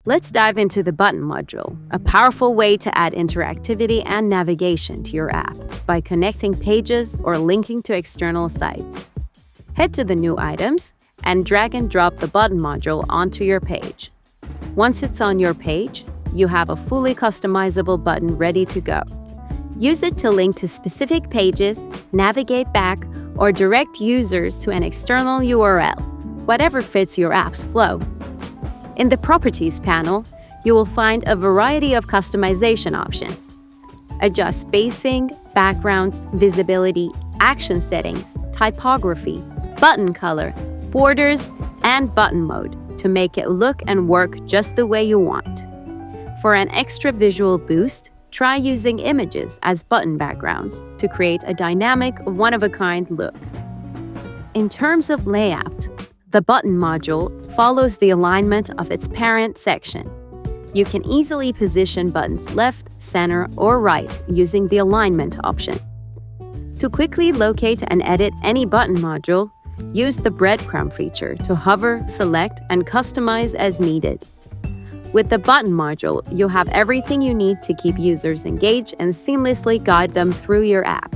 Let's dive into the button module, a powerful way to add interactivity and navigation to your app by connecting pages or linking to external sites. Head to the New Items and drag and drop the button module onto your page. Once it's on your page, you have a fully customizable button ready to go. Use it to link to specific pages, navigate back, or direct users to an external URL, whatever fits your app's flow. In the Properties panel, you will find a variety of customization options. Adjust spacing, backgrounds, visibility, action settings, typography, button color, borders, and button mode to make it look and work just the way you want. For an extra visual boost, try using images as button backgrounds to create a dynamic, one-of-a-kind look. In terms of layout, the button module follows the alignment of its parent section. You can easily position buttons left, center, or right using the alignment option. To quickly locate and edit any button module, use the breadcrumb feature to hover, select, and customize as needed. With the button module, you have everything you need to keep users engaged and seamlessly guide them through your app.